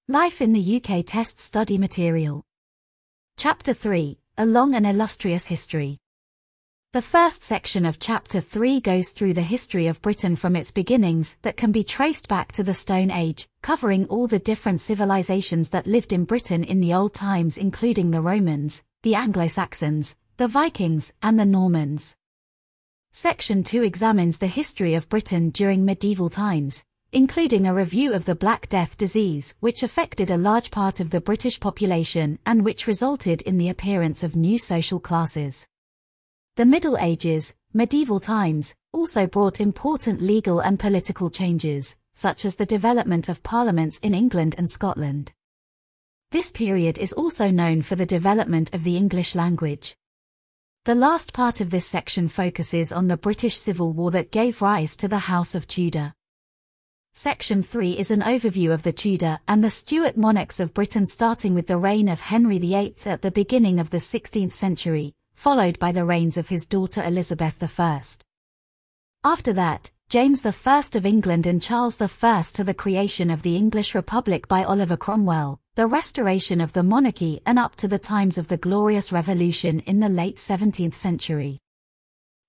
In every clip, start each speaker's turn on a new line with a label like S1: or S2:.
S1: Life in the UK Test Study Material. Chapter 3, A Long and Illustrious History. The first section of Chapter 3 goes through the history of Britain from its beginnings that can be traced back to the Stone Age, covering all the different civilizations that lived in Britain in the old times, including the Romans, the Anglo-Saxons, the Vikings, and the Normans. Section 2 examines the history of Britain during medieval times, including a review of the Black Death disease, which affected a large part of the British population and which resulted in the appearance of new social classes. The Middle Ages, medieval times, also brought important legal and political changes, such as the development of parliaments in England and Scotland. This period is also known for the development of the English language. The last part of this section focuses on the British Civil War that gave rise to the House of Tudor. Section 3 is an overview of the Tudor and the Stuart monarchs of Britain, starting with the reign of Henry VIII at the beginning of the 16th century, followed by the reigns of his daughter Elizabeth I. After that, James I of England and Charles I, to the creation of the English Republic by Oliver Cromwell, the restoration of the monarchy, and up to the times of the Glorious Revolution in the late 17th century.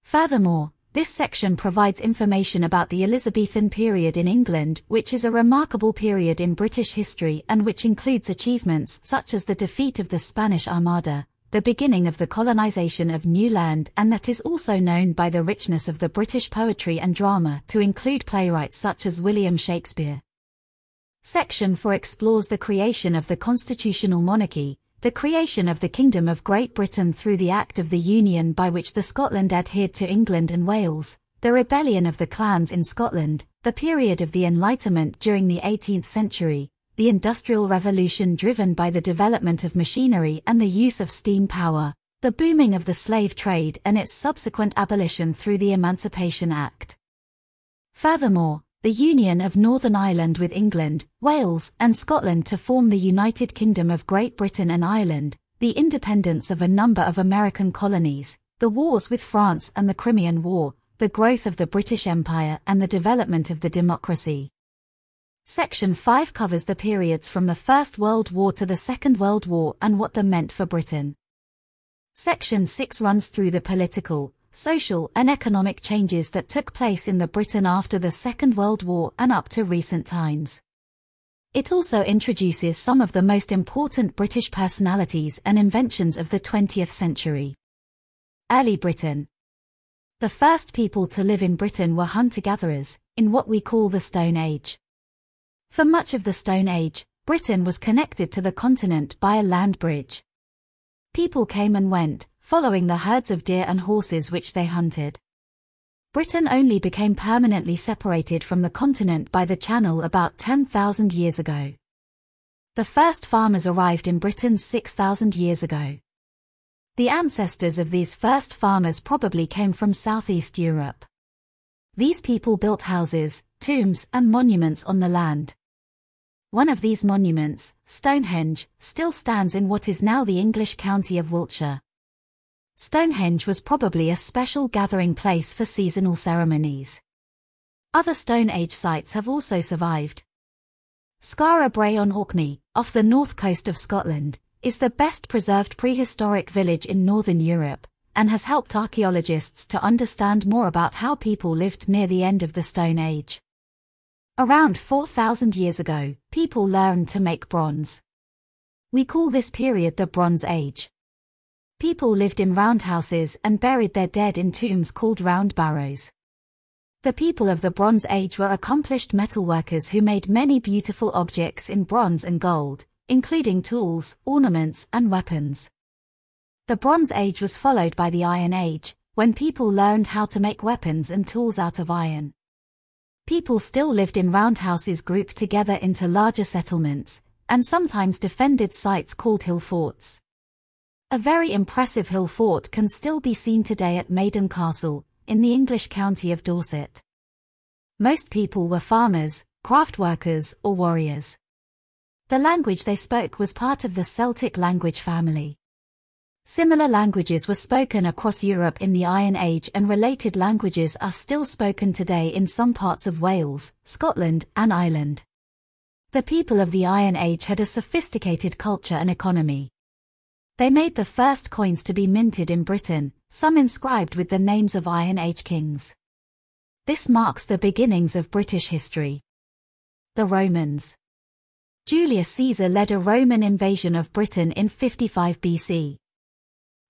S1: Furthermore, this section provides information about the Elizabethan period in England, which is a remarkable period in British history and which includes achievements such as the defeat of the Spanish Armada, the beginning of the colonization of new land, and that is also known by the richness of the British poetry and drama to include playwrights such as William Shakespeare. Section 4 explores the creation of the constitutional monarchy, the creation of the Kingdom of Great Britain through the Act of the Union by which the Scotland adhered to England and Wales, the rebellion of the clans in Scotland, the period of the Enlightenment during the 18th century, the Industrial Revolution driven by the development of machinery and the use of steam power, the booming of the slave trade and its subsequent abolition through the Emancipation Act. Furthermore, the union of Northern Ireland with England, Wales, and Scotland to form the United Kingdom of Great Britain and Ireland, the independence of a number of American colonies, the wars with France and the Crimean War, the growth of the British Empire and the development of the democracy. Section 5 covers the periods from the First World War to the Second World War and what they meant for Britain. Section 6 runs through the political, social and economic changes that took place in the Britain after the Second World War and up to recent times. It also introduces some of the most important British personalities and inventions of the 20th century. Early Britain. The first people to live in Britain were hunter-gatherers, in what we call the Stone Age. For much of the Stone Age, Britain was connected to the continent by a land bridge. People came and went, following the herds of deer and horses which they hunted. Britain only became permanently separated from the continent by the Channel about 10,000 years ago. The first farmers arrived in Britain 6,000 years ago. The ancestors of these first farmers probably came from Southeast Europe. These people built houses, tombs, and monuments on the land. One of these monuments, Stonehenge, still stands in what is now the English county of Wiltshire. Stonehenge was probably a special gathering place for seasonal ceremonies. Other Stone Age sites have also survived. Skara Brae on Orkney, off the north coast of Scotland, is the best preserved prehistoric village in Northern Europe, and has helped archaeologists to understand more about how people lived near the end of the Stone Age. Around 4,000 years ago, people learned to make bronze. We call this period the Bronze Age. People lived in roundhouses and buried their dead in tombs called round barrows. The people of the Bronze Age were accomplished metalworkers who made many beautiful objects in bronze and gold, including tools, ornaments, and weapons. The Bronze Age was followed by the Iron Age, when people learned how to make weapons and tools out of iron. People still lived in roundhouses grouped together into larger settlements, and sometimes defended sites called hill forts. A very impressive hill fort can still be seen today at Maiden Castle, in the English county of Dorset. Most people were farmers, craft workers, or warriors. The language they spoke was part of the Celtic language family. Similar languages were spoken across Europe in the Iron Age, and related languages are still spoken today in some parts of Wales, Scotland, and Ireland. The people of the Iron Age had a sophisticated culture and economy. They made the first coins to be minted in Britain, some inscribed with the names of Iron Age kings. This marks the beginnings of British history. The Romans. Julius Caesar led a Roman invasion of Britain in 55 BC.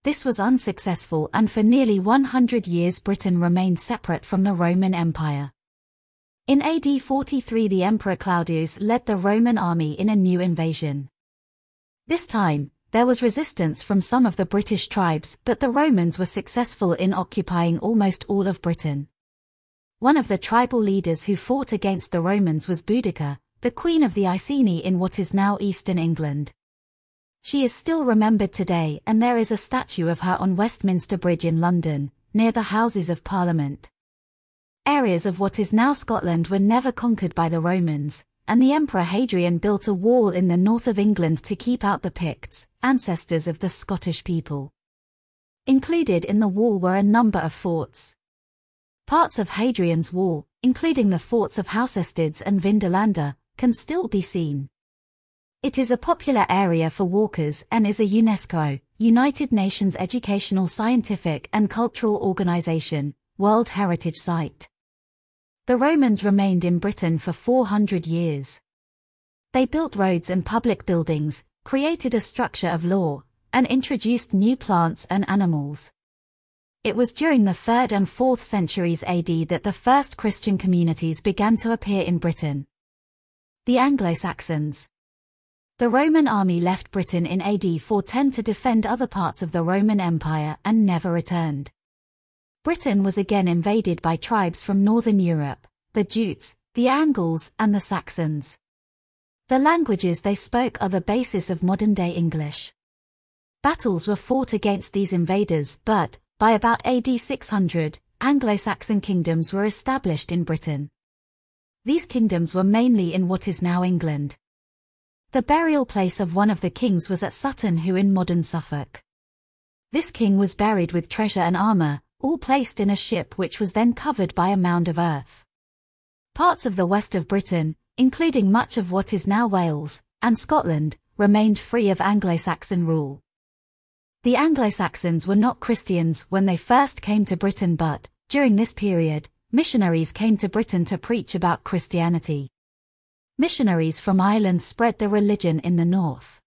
S1: This was unsuccessful, and for nearly 100 years Britain remained separate from the Roman Empire. In AD 43 the Emperor Claudius led the Roman army in a new invasion. This time, there was resistance from some of the British tribes, but the Romans were successful in occupying almost all of Britain. One of the tribal leaders who fought against the Romans was Boudicca, the queen of the Iceni in what is now eastern England. She is still remembered today, and there is a statue of her on Westminster Bridge in London, near the Houses of Parliament. Areas of what is now Scotland were never conquered by the Romans, and the Emperor Hadrian built a wall in the north of England to keep out the Picts, ancestors of the Scottish people. Included in the wall were a number of forts. Parts of Hadrian's wall, including the forts of Housesteads and Vindolanda, can still be seen. It is a popular area for walkers and is a UNESCO, United Nations Educational, Scientific and Cultural Organization, World Heritage Site. The Romans remained in Britain for 400 years. They built roads and public buildings, created a structure of law, and introduced new plants and animals. It was during the 3rd and 4th centuries AD that the first Christian communities began to appear in Britain. The Anglo-Saxons. The Roman army left Britain in AD 410 to defend other parts of the Roman Empire and never returned. Britain was again invaded by tribes from northern Europe, the Jutes, the Angles, and the Saxons. The languages they spoke are the basis of modern-day English. Battles were fought against these invaders, but, by about AD 600, Anglo-Saxon kingdoms were established in Britain. These kingdoms were mainly in what is now England. The burial place of one of the kings was at Sutton Hoo in modern Suffolk. This king was buried with treasure and armor, all placed in a ship which was then covered by a mound of earth. Parts of the west of Britain, including much of what is now Wales, and Scotland, remained free of Anglo-Saxon rule. The Anglo-Saxons were not Christians when they first came to Britain, but, during this period, missionaries came to Britain to preach about Christianity. Missionaries from Ireland spread the religion in the north.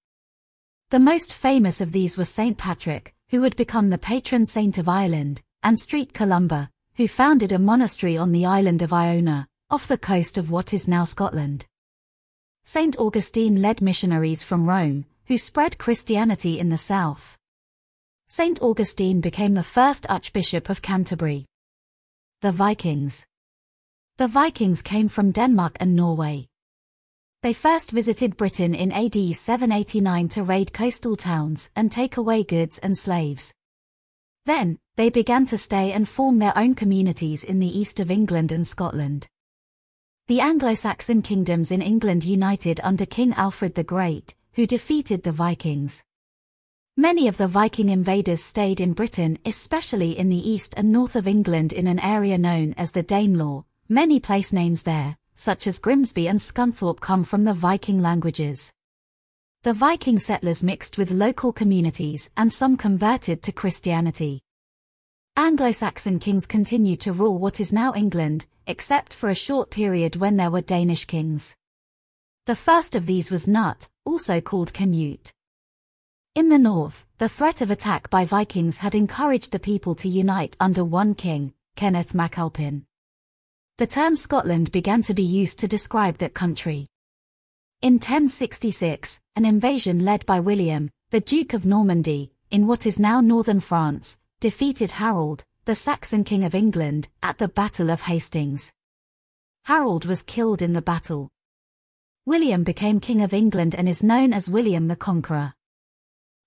S1: The most famous of these was St. Patrick, who would become the patron saint of Ireland, and St. Columba, who founded a monastery on the island of Iona, off the coast of what is now Scotland. St. Augustine led missionaries from Rome, who spread Christianity in the south. St. Augustine became the first Archbishop of Canterbury. The Vikings. The Vikings came from Denmark and Norway. They first visited Britain in AD 789 to raid coastal towns and take away goods and slaves. Then, they began to stay and form their own communities in the east of England and Scotland. The Anglo-Saxon kingdoms in England united under King Alfred the Great, who defeated the Vikings. Many of the Viking invaders stayed in Britain, especially in the east and north of England in an area known as the Danelaw. Many place names there, such as Grimsby and Scunthorpe, come from the Viking languages. The Viking settlers mixed with local communities and some converted to Christianity. Anglo-Saxon kings continued to rule what is now England, except for a short period when there were Danish kings. The first of these was Nut, also called Canute. In the north, the threat of attack by Vikings had encouraged the people to unite under one king, Kenneth MacAlpin. The term Scotland began to be used to describe that country. In 1066, an invasion led by William, the Duke of Normandy, in what is now northern France, defeated Harold, the Saxon king of England, at the Battle of Hastings. Harold was killed in the battle. William became King of England and is known as William the Conqueror.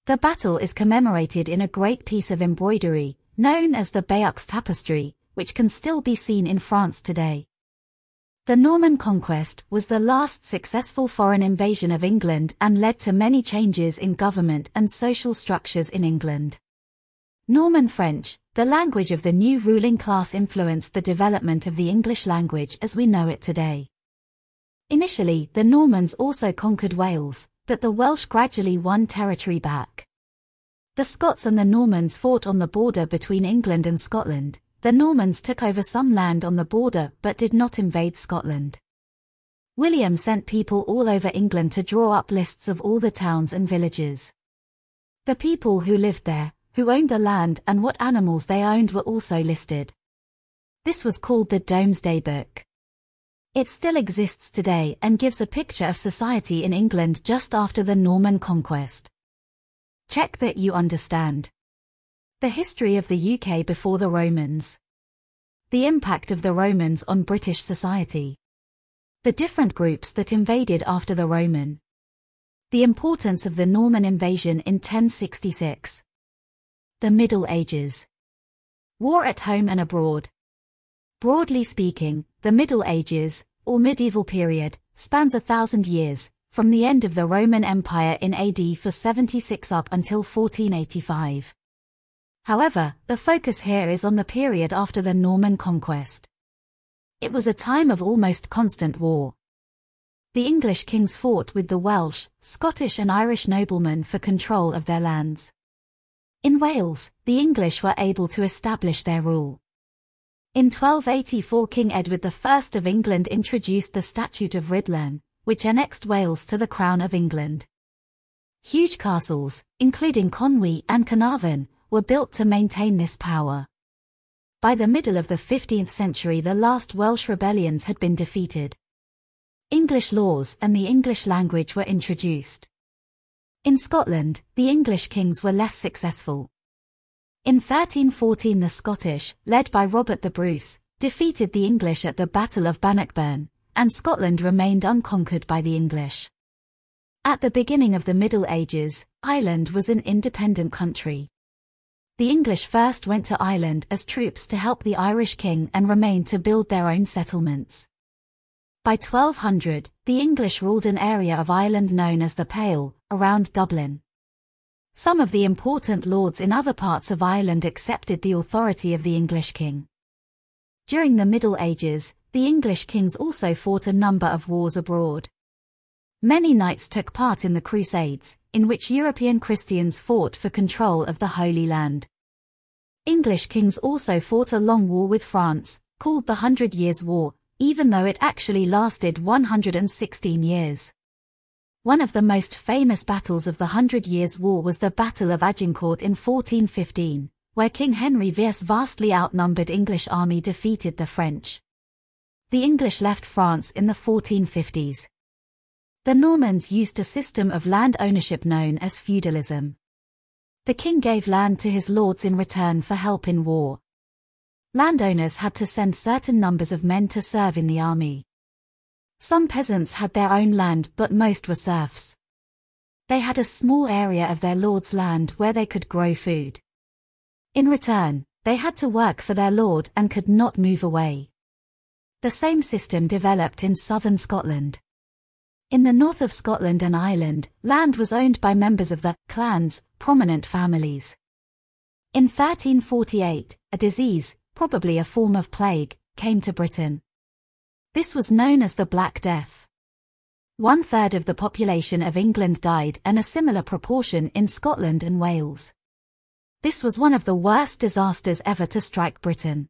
S1: The battle is commemorated in a great piece of embroidery, known as the Bayeux Tapestry, which can still be seen in France today. The Norman Conquest was the last successful foreign invasion of England and led to many changes in government and social structures in England. Norman French, the language of the new ruling class, influenced the development of the English language as we know it today. Initially, the Normans also conquered Wales, but the Welsh gradually won territory back. The Scots and the Normans fought on the border between England and Scotland. The Normans took over some land on the border but did not invade Scotland. William sent people all over England to draw up lists of all the towns and villages. The people who lived there, who owned the land and what animals they owned were also listed. This was called the Domesday Book. It still exists today and gives a picture of society in England just after the Norman Conquest. Check that you understand. The history of the UK before the Romans. The impact of the Romans on British society. The different groups that invaded after the Roman. The importance of the Norman invasion in 1066. The Middle Ages. War at home and abroad. Broadly speaking, the Middle Ages, or medieval period, spans 1,000 years, from the end of the Roman Empire in AD 476 up until 1485. However, the focus here is on the period after the Norman Conquest. It was a time of almost constant war. The English kings fought with the Welsh, Scottish and Irish noblemen for control of their lands. In Wales, the English were able to establish their rule. In 1284 King Edward I of England introduced the Statute of Rhuddlan, which annexed Wales to the Crown of England. Huge castles, including Conwy and Carnarvon, were built to maintain this power. By the middle of the 15th century the last Welsh rebellions had been defeated. English laws and the English language were introduced. In Scotland, the English kings were less successful. In 1314 the Scottish, led by Robert the Bruce, defeated the English at the Battle of Bannockburn, and Scotland remained unconquered by the English. At the beginning of the Middle Ages, Ireland was an independent country. The English first went to Ireland as troops to help the Irish king and remained to build their own settlements. By 1200, the English ruled an area of Ireland known as the Pale, around Dublin. Some of the important lords in other parts of Ireland accepted the authority of the English king. During the Middle Ages, the English kings also fought a number of wars abroad. Many knights took part in the Crusades, in which European Christians fought for control of the Holy Land. English kings also fought a long war with France, called the 100 Years' War, even though it actually lasted 116 years. One of the most famous battles of the 100 Years' War was the Battle of Agincourt in 1415, where King Henry VII's vastly outnumbered English army defeated the French. The English left France in the 1450s. The Normans used a system of land ownership known as feudalism. The king gave land to his lords in return for help in war. Landowners had to send certain numbers of men to serve in the army. Some peasants had their own land but most were serfs. They had a small area of their lord's land where they could grow food. In return, they had to work for their lord and could not move away. The same system developed in southern Scotland. In the north of Scotland and Ireland, land was owned by members of the clans, prominent families. In 1348, a disease, probably a form of plague, came to Britain. This was known as the Black Death. 1/3 of the population of England died and a similar proportion in Scotland and Wales. This was one of the worst disasters ever to strike Britain.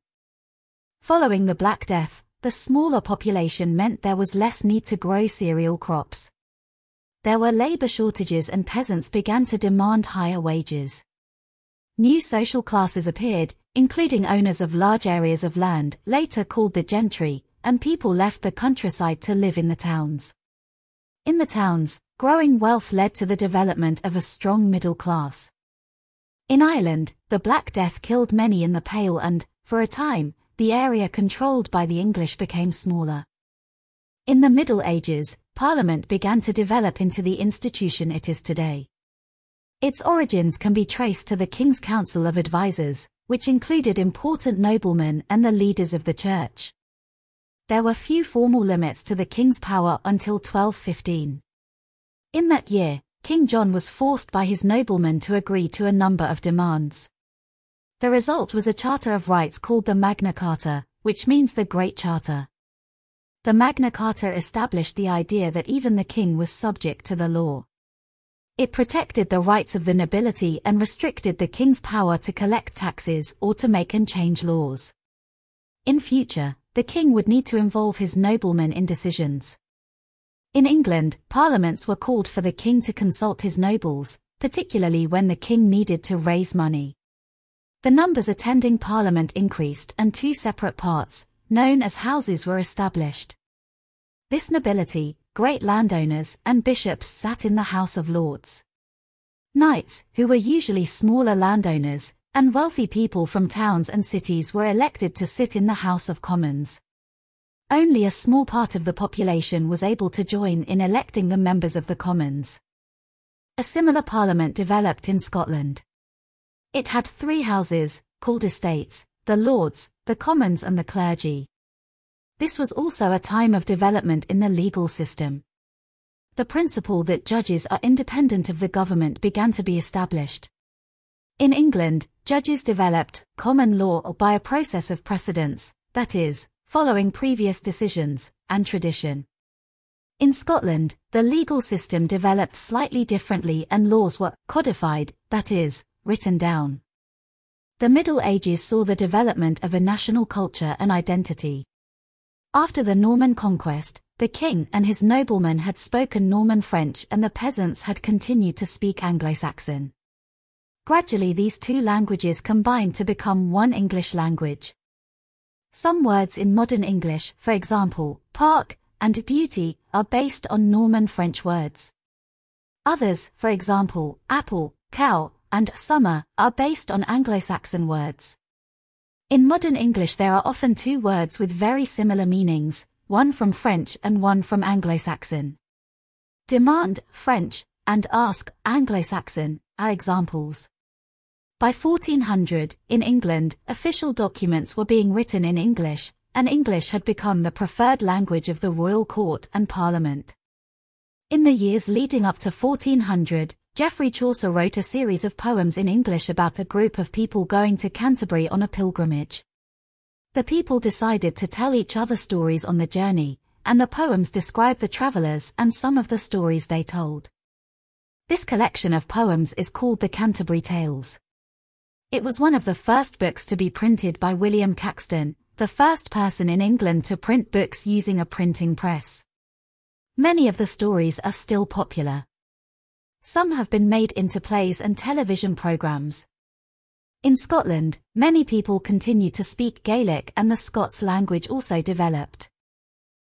S1: Following the Black Death, the smaller population meant there was less need to grow cereal crops. There were labor shortages and peasants began to demand higher wages. New social classes appeared, including owners of large areas of land, later called the gentry, and people left the countryside to live in the towns. In the towns, growing wealth led to the development of a strong middle class. In Ireland, the Black Death killed many in the Pale and, for a time, the area controlled by the English became smaller. In the Middle Ages, Parliament began to develop into the institution it is today. Its origins can be traced to the King's Council of Advisers, which included important noblemen and the leaders of the church. There were few formal limits to the king's power until 1215. In that year, King John was forced by his noblemen to agree to a number of demands. The result was a Charter of Rights called the Magna Carta, which means the Great Charter. The Magna Carta established the idea that even the king was subject to the law. It protected the rights of the nobility and restricted the king's power to collect taxes or to make and change laws. In future, the king would need to involve his noblemen in decisions. In England, parliaments were called for the king to consult his nobles, particularly when the king needed to raise money. The numbers attending parliament increased and two separate parts, known as houses, were established. This nobility, great landowners and bishops, sat in the House of Lords. Knights, who were usually smaller landowners, and wealthy people from towns and cities were elected to sit in the House of Commons. Only a small part of the population was able to join in electing the members of the Commons. A similar parliament developed in Scotland. It had three houses, called estates: the Lords, the Commons and the clergy. This was also a time of development in the legal system. The principle that judges are independent of the government began to be established. In England, judges developed common law by a process of precedence, that is, following previous decisions, and tradition. In Scotland, the legal system developed slightly differently and laws were codified, that is, written down. The Middle Ages saw the development of a national culture and identity. After the Norman Conquest, the king and his noblemen had spoken Norman French and the peasants had continued to speak Anglo-Saxon. Gradually these two languages combined to become one English language. Some words in modern English, for example, park and beauty, are based on Norman French words. Others, for example, apple, cow, and summer, are based on Anglo-Saxon words. In modern English there are often two words with very similar meanings, one from French and one from Anglo-Saxon. Demand, French, and ask, Anglo-Saxon, are examples. By 1400, in England, official documents were being written in English, and English had become the preferred language of the royal court and parliament. In the years leading up to 1400, Geoffrey Chaucer wrote a series of poems in English about a group of people going to Canterbury on a pilgrimage. The people decided to tell each other stories on the journey, and the poems describe the travelers and some of the stories they told. This collection of poems is called the Canterbury Tales. It was one of the first books to be printed by William Caxton, the first person in England to print books using a printing press. Many of the stories are still popular. Some have been made into plays and television programs. In Scotland, many people continue to speak Gaelic and the Scots language also developed.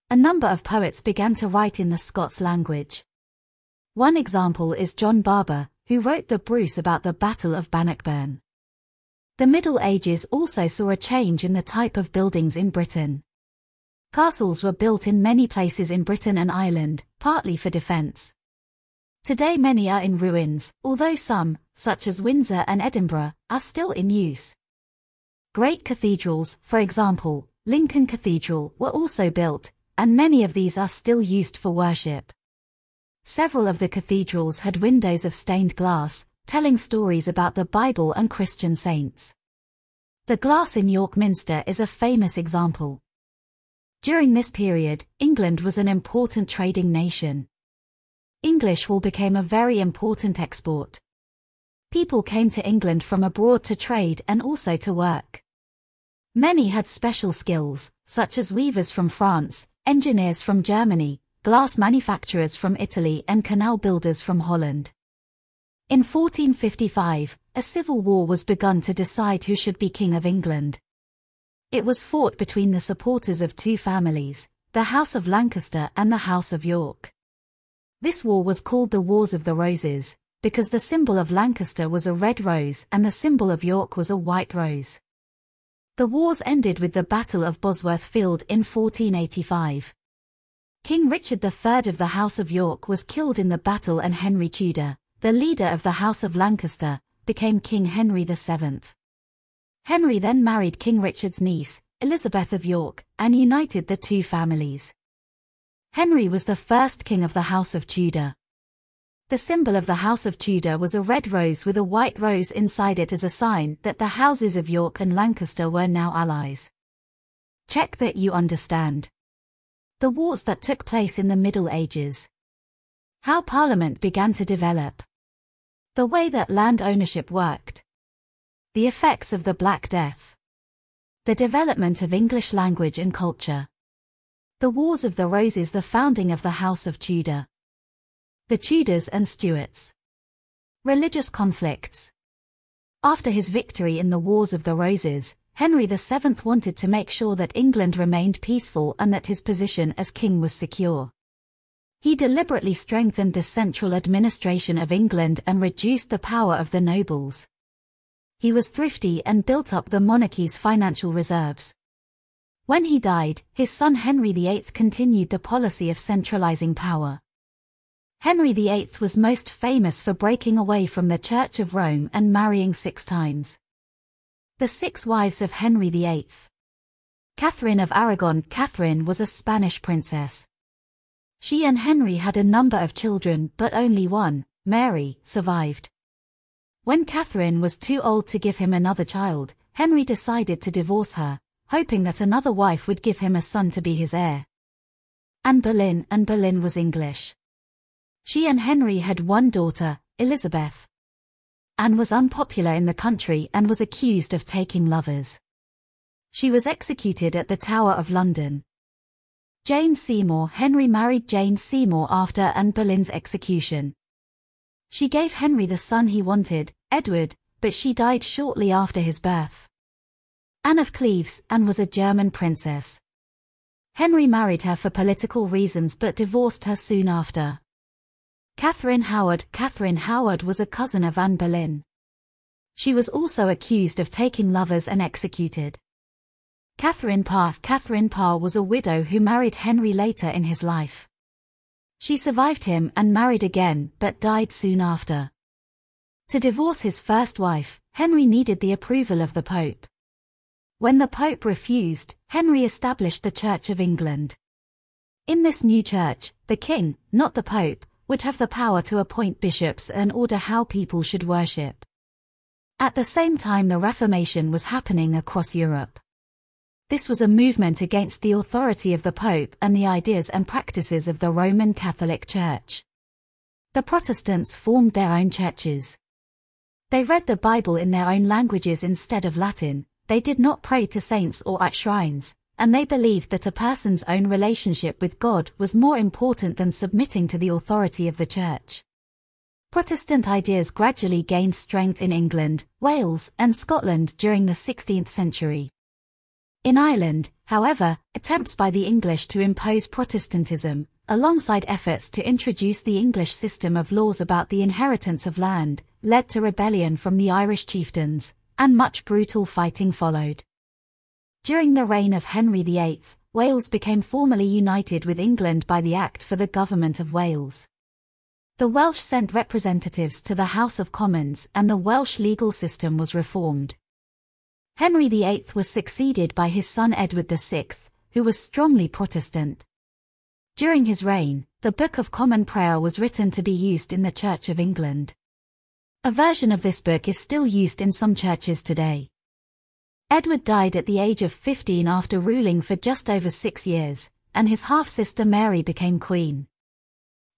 S1: A number of poets began to write in the Scots language. One example is John Barber, who wrote the Bruce about the Battle of Bannockburn. The Middle Ages also saw a change in the type of buildings in Britain. Castles were built in many places in Britain and Ireland, partly for defence. Today many are in ruins, although some, such as Windsor and Edinburgh, are still in use. Great cathedrals, for example, Lincoln Cathedral, were also built, and many of these are still used for worship. Several of the cathedrals had windows of stained glass, telling stories about the Bible and Christian saints. The glass in York Minster is a famous example. During this period, England was an important trading nation. English wool became a very important export. People came to England from abroad to trade and also to work. Many had special skills, such as weavers from France, engineers from Germany, glass manufacturers from Italy and canal builders from Holland. In 1455, a civil war was begun to decide who should be King of England. It was fought between the supporters of two families, the House of Lancaster and the House of York. This war was called the Wars of the Roses, because the symbol of Lancaster was a red rose and the symbol of York was a white rose. The wars ended with the Battle of Bosworth Field in 1485. King Richard III of the House of York was killed in the battle and Henry Tudor, the leader of the House of Lancaster, became King Henry VII. Henry then married King Richard's niece, Elizabeth of York, and united the two families. Henry was the first king of the House of Tudor. The symbol of the House of Tudor was a red rose with a white rose inside it as a sign that the houses of York and Lancaster were now allies. Check that you understand. The wars that took place in the Middle Ages. How Parliament began to develop. The way that land ownership worked. The effects of the Black Death. The development of English language and culture. The Wars of the Roses, the founding of the House of Tudor. The Tudors and Stuarts. Religious conflicts. After his victory in the Wars of the Roses, Henry VII wanted to make sure that England remained peaceful and that his position as king was secure. He deliberately strengthened the central administration of England and reduced the power of the nobles. He was thrifty and built up the monarchy's financial reserves. When he died, his son Henry VIII continued the policy of centralizing power. Henry VIII was most famous for breaking away from the Church of Rome and marrying 6 times. The 6 wives of Henry VIII. Catherine of Aragon. Catherine was a Spanish princess. She and Henry had a number of children, but only one, Mary, survived. When Catherine was too old to give him another child, Henry decided to divorce her, hoping that another wife would give him a son to be his heir. Anne Boleyn. Anne Boleyn was English. She and Henry had one daughter, Elizabeth. Anne was unpopular in the country and was accused of taking lovers. She was executed at the Tower of London. Jane Seymour. Henry married Jane Seymour after Anne Boleyn's execution. She gave Henry the son he wanted, Edward, but she died shortly after his birth. Anne of Cleves. Anne was a German princess. Henry married her for political reasons but divorced her soon after. Catherine Howard. Catherine Howard was a cousin of Anne Boleyn. She was also accused of taking lovers and executed. Catherine Parr. Catherine Parr was a widow who married Henry later in his life. She survived him and married again but died soon after. To divorce his first wife, Henry needed the approval of the Pope. When the Pope refused, Henry established the Church of England. In this new church, the king, not the Pope, would have the power to appoint bishops and order how people should worship. At the same time, the Reformation was happening across Europe. This was a movement against the authority of the Pope and the ideas and practices of the Roman Catholic Church. The Protestants formed their own churches. They read the Bible in their own languages instead of Latin, they did not pray to saints or at shrines, and they believed that a person's own relationship with God was more important than submitting to the authority of the Church. Protestant ideas gradually gained strength in England, Wales, and Scotland during the 16th century. In Ireland, however, attempts by the English to impose Protestantism, alongside efforts to introduce the English system of laws about the inheritance of land, led to rebellion from the Irish chieftains, and much brutal fighting followed. During the reign of Henry VIII, Wales became formally united with England by the Act for the Government of Wales. The Welsh sent representatives to the House of Commons and the Welsh legal system was reformed. Henry VIII was succeeded by his son Edward VI, who was strongly Protestant. During his reign, the Book of Common Prayer was written to be used in the Church of England. A version of this book is still used in some churches today. Edward died at the age of 15 after ruling for just over 6 years, and his half-sister Mary became queen.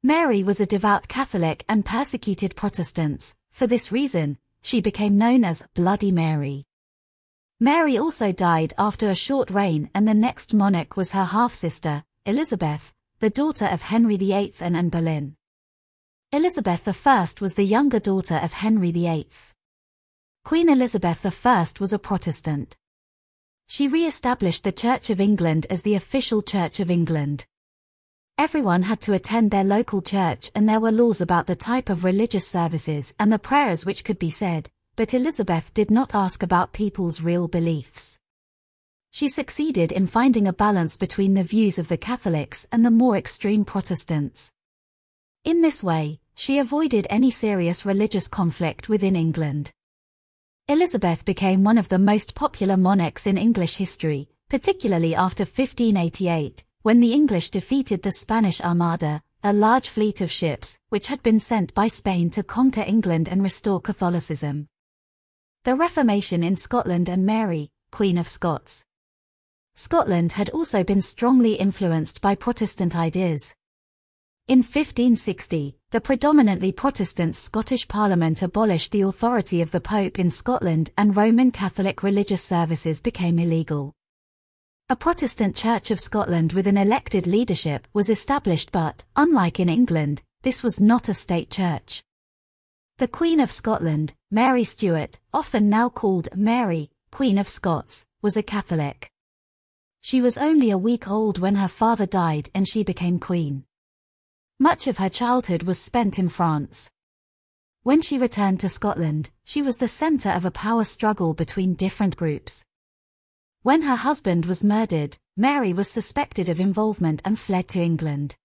S1: Mary was a devout Catholic and persecuted Protestants. For this reason, she became known as Bloody Mary. Mary also died after a short reign, and the next monarch was her half-sister, Elizabeth, the daughter of Henry VIII and Anne Boleyn. Elizabeth I was the younger daughter of Henry VIII. Queen Elizabeth I was a Protestant. She re-established the Church of England as the official Church of England. Everyone had to attend their local church and there were laws about the type of religious services and the prayers which could be said, but Elizabeth did not ask about people's real beliefs. She succeeded in finding a balance between the views of the Catholics and the more extreme Protestants. In this way, she avoided any serious religious conflict within England. Elizabeth became one of the most popular monarchs in English history, particularly after 1588, when the English defeated the Spanish Armada, a large fleet of ships, which had been sent by Spain to conquer England and restore Catholicism. The Reformation in Scotland and Mary, Queen of Scots. Scotland had also been strongly influenced by Protestant ideas. In 1560, the predominantly Protestant Scottish Parliament abolished the authority of the Pope in Scotland and Roman Catholic religious services became illegal. A Protestant Church of Scotland with an elected leadership was established but, unlike in England, this was not a state church. The Queen of Scotland, Mary Stuart, often now called Mary, Queen of Scots, was a Catholic. She was only a week old when her father died and she became queen. Much of her childhood was spent in France. When she returned to Scotland, she was the centre of a power struggle between different groups. When her husband was murdered, Mary was suspected of involvement and fled to England.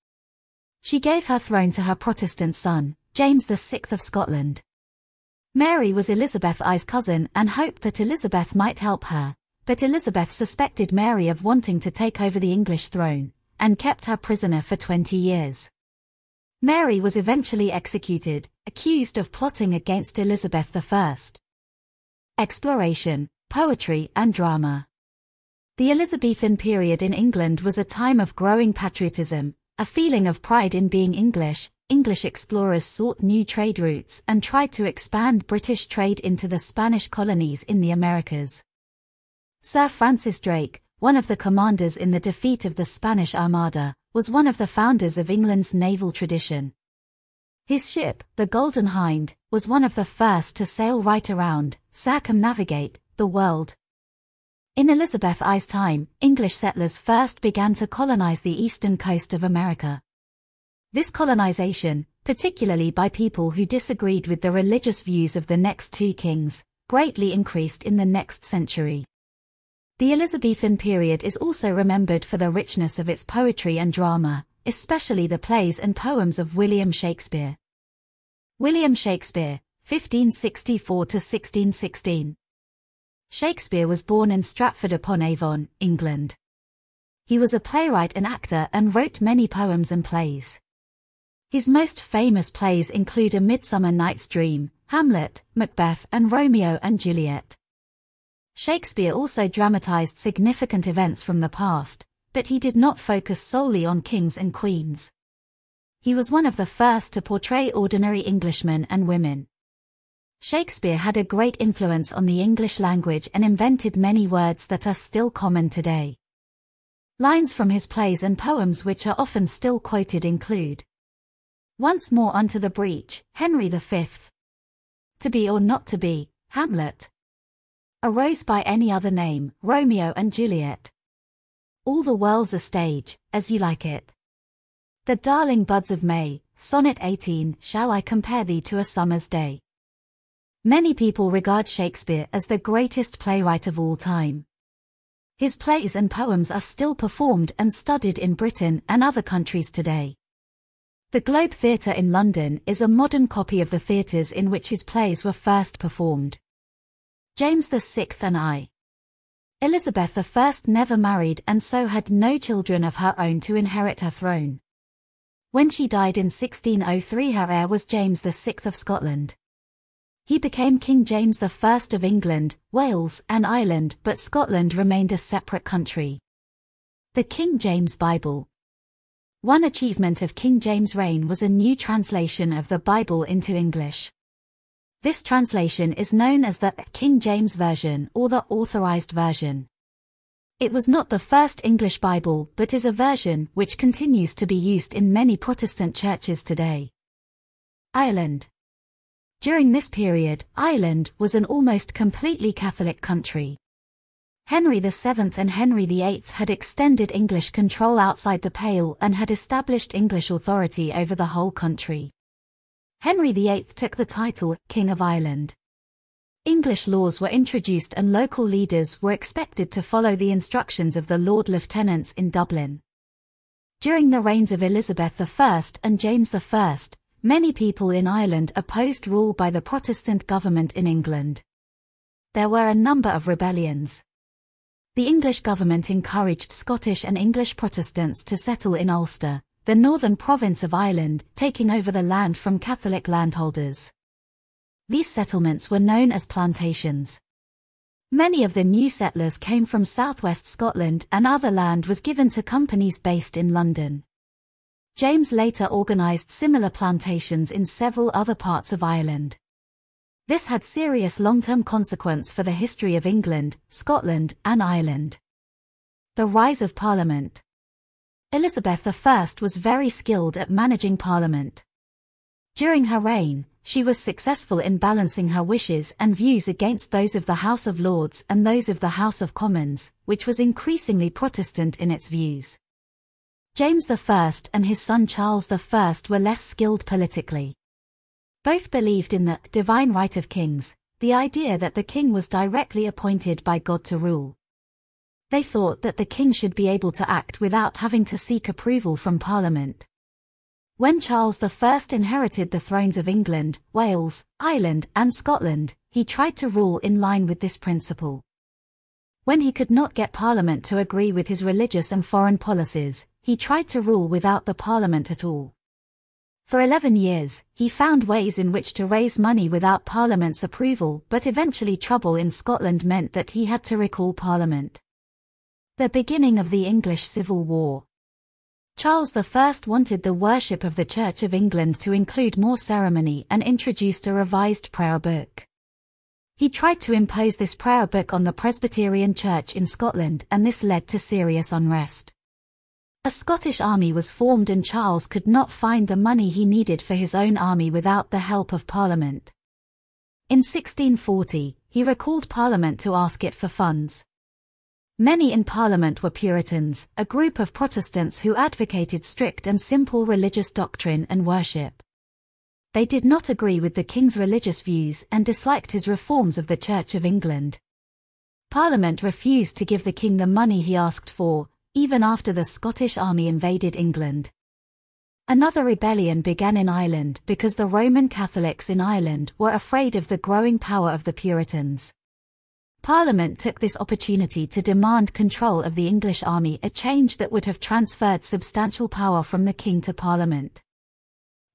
S1: She gave her throne to her Protestant son, James VI of Scotland. Mary was Elizabeth I's cousin and hoped that Elizabeth might help her, but Elizabeth suspected Mary of wanting to take over the English throne, and kept her prisoner for 20 years. Mary was eventually executed, accused of plotting against Elizabeth I. Exploration, poetry and drama. The Elizabethan period in England was a time of growing patriotism, a feeling of pride in being English. English explorers sought new trade routes and tried to expand British trade into the Spanish colonies in the Americas. Sir Francis Drake, one of the commanders in the defeat of the Spanish Armada, was one of the founders of England's naval tradition. His ship, the Golden Hind, was one of the first to sail right around, circumnavigate, the world. In Elizabeth I's time, English settlers first began to colonize the eastern coast of America. This colonization, particularly by people who disagreed with the religious views of the next two kings, greatly increased in the next century. The Elizabethan period is also remembered for the richness of its poetry and drama, especially the plays and poems of William Shakespeare. William Shakespeare, 1564–1616. Shakespeare was born in Stratford-upon-Avon, England. He was a playwright and actor and wrote many poems and plays. His most famous plays include A Midsummer Night's Dream, Hamlet, Macbeth and Romeo and Juliet. Shakespeare also dramatized significant events from the past, but he did not focus solely on kings and queens. He was one of the first to portray ordinary Englishmen and women. Shakespeare had a great influence on the English language and invented many words that are still common today. Lines from his plays and poems which are often still quoted include Once more unto the breach, Henry V. To be or not to be, Hamlet. A rose by any other name, Romeo and Juliet. All the world's a stage, as you like it. The darling buds of May, Sonnet 18, Shall I compare thee to a summer's day? Many people regard Shakespeare as the greatest playwright of all time. His plays and poems are still performed and studied in Britain and other countries today. The Globe Theatre in London is a modern copy of the theatres in which his plays were first performed. James VI and I. Elizabeth I never married and so had no children of her own to inherit her throne. When she died in 1603, her heir was James VI of Scotland. He became King James I of England, Wales and Ireland, but Scotland remained a separate country. The King James Bible. One achievement of King James' reign was a new translation of the Bible into English. This translation is known as the King James Version or the Authorized Version. It was not the first English Bible but is a version which continues to be used in many Protestant churches today. Ireland. During this period, Ireland was an almost completely Catholic country. Henry VII and Henry VIII had extended English control outside the Pale and had established English authority over the whole country. Henry VIII took the title King of Ireland. English laws were introduced and local leaders were expected to follow the instructions of the Lord Lieutenants in Dublin. During the reigns of Elizabeth I and James I, many people in Ireland opposed rule by the Protestant government in England. There were a number of rebellions. The English government encouraged Scottish and English Protestants to settle in Ulster, the northern province of Ireland, taking over the land from Catholic landholders. These settlements were known as plantations. Many of the new settlers came from southwest Scotland, and other land was given to companies based in London. James later organised similar plantations in several other parts of Ireland. This had serious long-term consequence for the history of England, Scotland, and Ireland. The rise of Parliament. Elizabeth I was very skilled at managing Parliament. During her reign, she was successful in balancing her wishes and views against those of the House of Lords and those of the House of Commons, which was increasingly Protestant in its views. James I and his son Charles I were less skilled politically. Both believed in the divine right of kings, the idea that the king was directly appointed by God to rule. They thought that the king should be able to act without having to seek approval from Parliament. When Charles I inherited the thrones of England, Wales, Ireland, and Scotland, he tried to rule in line with this principle. When he could not get Parliament to agree with his religious and foreign policies, he tried to rule without the Parliament at all. For 11 years, he found ways in which to raise money without Parliament's approval, but eventually trouble in Scotland meant that he had to recall Parliament. The beginning of the English Civil War. Charles I wanted the worship of the Church of England to include more ceremony and introduced a revised prayer book. He tried to impose this prayer book on the Presbyterian Church in Scotland, and this led to serious unrest. A Scottish army was formed, and Charles could not find the money he needed for his own army without the help of Parliament. In 1640, he recalled Parliament to ask it for funds. Many in Parliament were Puritans, a group of Protestants who advocated strict and simple religious doctrine and worship. They did not agree with the king's religious views and disliked his reforms of the Church of England. Parliament refused to give the king the money he asked for, even after the Scottish army invaded England. Another rebellion began in Ireland because the Roman Catholics in Ireland were afraid of the growing power of the Puritans. Parliament took this opportunity to demand control of the English army, a change that would have transferred substantial power from the king to Parliament.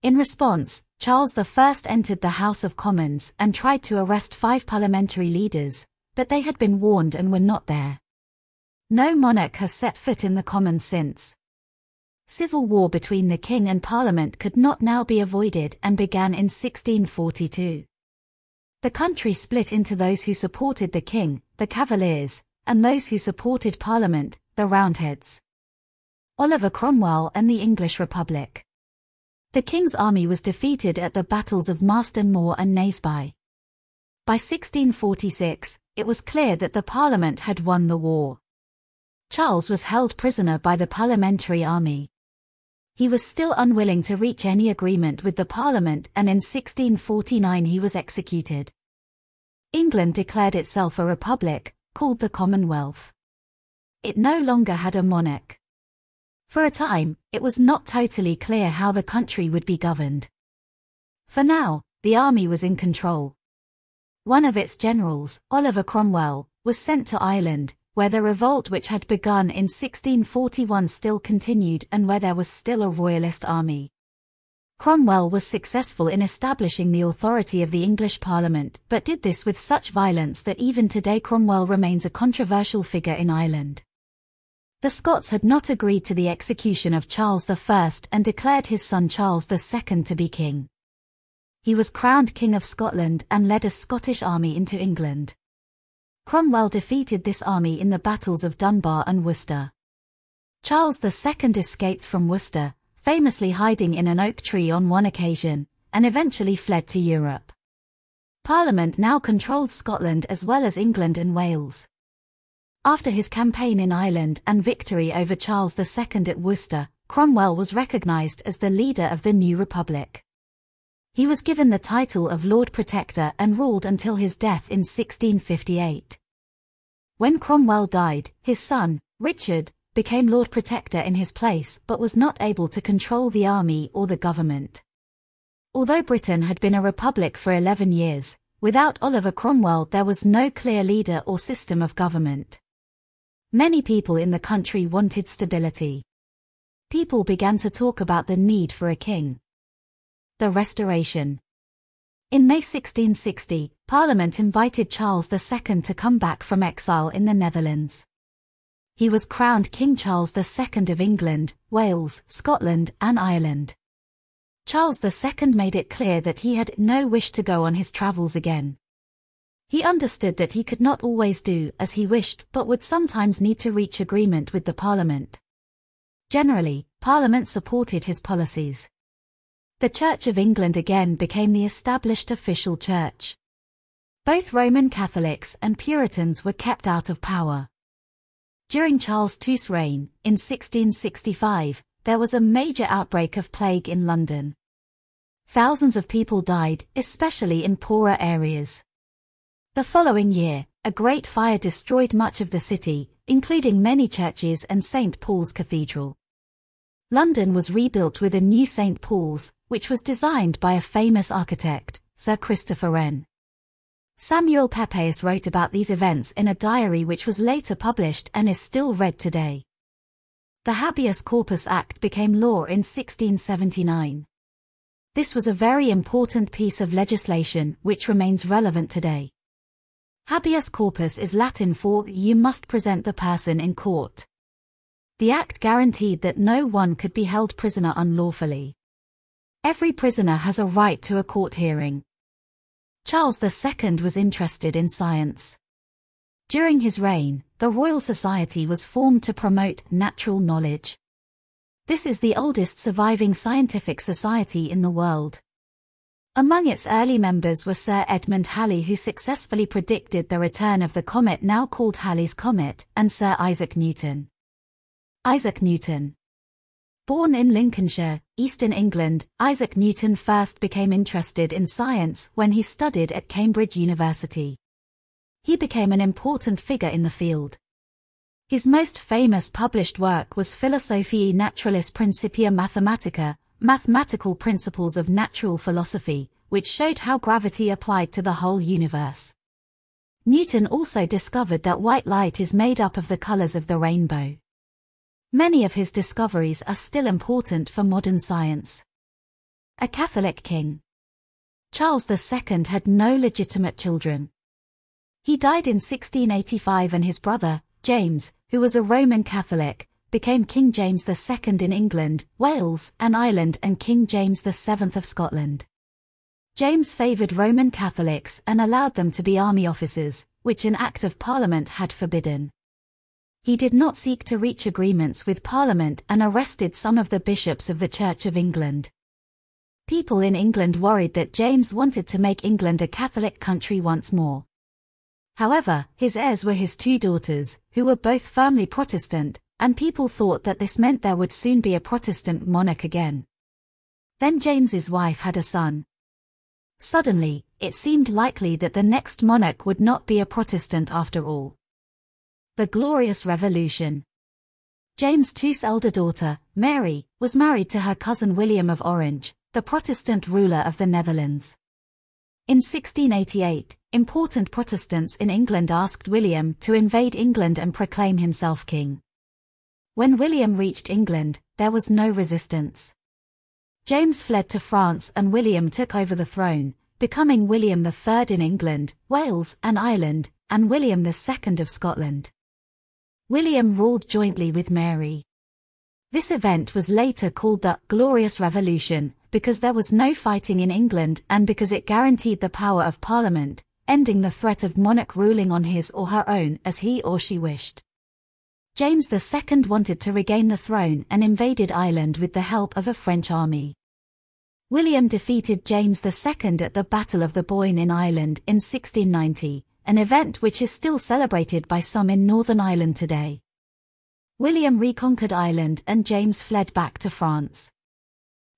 S1: In response, Charles I entered the House of Commons and tried to arrest 5 parliamentary leaders, but they had been warned and were not there. No monarch has set foot in the Commons since. Civil war between the king and Parliament could not now be avoided and began in 1642. The country split into those who supported the king, the Cavaliers, and those who supported Parliament, the Roundheads. Oliver Cromwell and the English Republic. The king's army was defeated at the battles of Marston Moor and Naseby. By 1646, it was clear that the Parliament had won the war. Charles was held prisoner by the Parliamentary Army. He was still unwilling to reach any agreement with the Parliament, and in 1649 he was executed. England declared itself a republic, called the Commonwealth. It no longer had a monarch. For a time, it was not totally clear how the country would be governed. For now, the army was in control. One of its generals, Oliver Cromwell, was sent to Ireland, where the revolt which had begun in 1641 still continued and where there was still a royalist army. Cromwell was successful in establishing the authority of the English Parliament, but did this with such violence that even today Cromwell remains a controversial figure in Ireland. The Scots had not agreed to the execution of Charles I and declared his son Charles II to be king. He was crowned King of Scotland and led a Scottish army into England. Cromwell defeated this army in the battles of Dunbar and Worcester. Charles II escaped from Worcester, famously hiding in an oak tree on one occasion, and eventually fled to Europe. Parliament now controlled Scotland as well as England and Wales. After his campaign in Ireland and victory over Charles II at Worcester, Cromwell was recognised as the leader of the new republic. He was given the title of Lord Protector and ruled until his death in 1658. When Cromwell died, his son, Richard, became Lord Protector in his place but was not able to control the army or the government. Although Britain had been a republic for 11 years, without Oliver Cromwell there was no clear leader or system of government. Many people in the country wanted stability. People began to talk about the need for a king. The Restoration. In May 1660, Parliament invited Charles II to come back from exile in the Netherlands. He was crowned King Charles II of England, Wales, Scotland, and Ireland. Charles II made it clear that he had no wish to go on his travels again. He understood that he could not always do as he wished but would sometimes need to reach agreement with the Parliament. Generally, Parliament supported his policies. The Church of England again became the established official church. Both Roman Catholics and Puritans were kept out of power. During Charles II's reign, in 1665, there was a major outbreak of plague in London. Thousands of people died, especially in poorer areas. The following year, a great fire destroyed much of the city, including many churches and St. Paul's Cathedral. London was rebuilt with a new St. Paul's, which was designed by a famous architect, Sir Christopher Wren. Samuel Pepys wrote about these events in a diary which was later published and is still read today. The Habeas Corpus Act became law in 1679. This was a very important piece of legislation which remains relevant today. Habeas corpus is Latin for "you must present the person in court." The act guaranteed that no one could be held prisoner unlawfully. Every prisoner has a right to a court hearing. Charles II was interested in science. During his reign, the Royal Society was formed to promote natural knowledge. This is the oldest surviving scientific society in the world. Among its early members were Sir Edmund Halley, who successfully predicted the return of the comet now called Halley's Comet, and Sir Isaac Newton. Isaac Newton. Born in Lincolnshire, eastern England, Isaac Newton first became interested in science when he studied at Cambridge University. He became an important figure in the field. His most famous published work was Philosophiae Naturalis Principia Mathematica, Mathematical Principles of Natural Philosophy, which showed how gravity applied to the whole universe. Newton also discovered that white light is made up of the colors of the rainbow. Many of his discoveries are still important for modern science. A Catholic king. Charles II had no legitimate children. He died in 1685 and his brother, James, who was a Roman Catholic, became King James II in England, Wales, and Ireland and King James VII of Scotland. James favoured Roman Catholics and allowed them to be army officers, which an Act of Parliament had forbidden. He did not seek to reach agreements with Parliament and arrested some of the bishops of the Church of England. People in England worried that James wanted to make England a Catholic country once more. However, his heirs were his two daughters, who were both firmly Protestant, and people thought that this meant there would soon be a Protestant monarch again. Then James's wife had a son. Suddenly, it seemed likely that the next monarch would not be a Protestant after all. The Glorious Revolution. James II's elder daughter, Mary, was married to her cousin William of Orange, the Protestant ruler of the Netherlands. In 1688, important Protestants in England asked William to invade England and proclaim himself king. When William reached England, there was no resistance. James fled to France and William took over the throne, becoming William III in England, Wales, and Ireland, and William II of Scotland. William ruled jointly with Mary. This event was later called the Glorious Revolution, because there was no fighting in England and because it guaranteed the power of Parliament, ending the threat of monarch ruling on his or her own as he or she wished. James II wanted to regain the throne and invaded Ireland with the help of a French army. William defeated James II at the Battle of the Boyne in Ireland in 1690, an event which is still celebrated by some in Northern Ireland today. William reconquered Ireland and James fled back to France.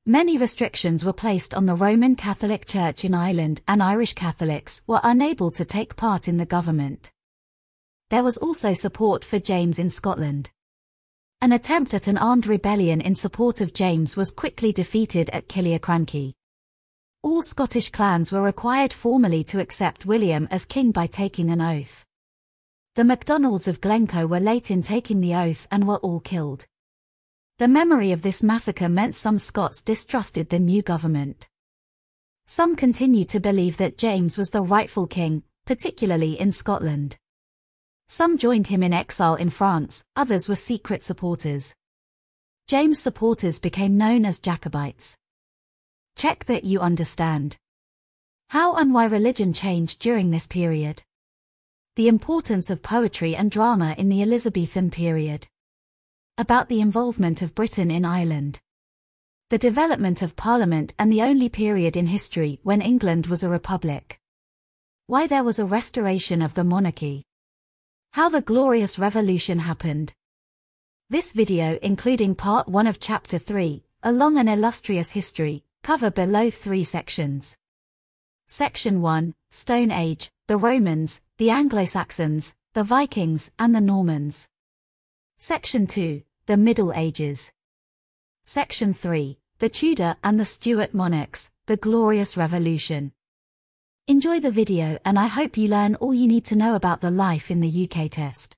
S1: Many restrictions were placed on the Roman Catholic Church in Ireland and Irish Catholics were unable to take part in the government. There was also support for James in Scotland. An attempt at an armed rebellion in support of James was quickly defeated at Killiecrankie. All Scottish clans were required formally to accept William as king by taking an oath. The MacDonalds of Glencoe were late in taking the oath and were all killed. The memory of this massacre meant some Scots distrusted the new government. Some continue to believe that James was the rightful king, particularly in Scotland. Some joined him in exile in France, others were secret supporters. James' supporters became known as Jacobites. Check that you understand how and why religion changed during this period. The importance of poetry and drama in the Elizabethan period. About the involvement of Britain in Ireland. The development of Parliament and the only period in history when England was a republic. Why there was a restoration of the monarchy. How the Glorious Revolution happened. This video, including part 1 of chapter 3, A Long and Illustrious History, cover below 3 sections. Section 1, Stone Age, the Romans, the Anglo-Saxons, the Vikings, and the Normans. Section 2, the Middle Ages. Section 3, the Tudor and the Stuart monarchs, the Glorious Revolution. Enjoy the video and I hope you learn all you need to know about the life in the UK test.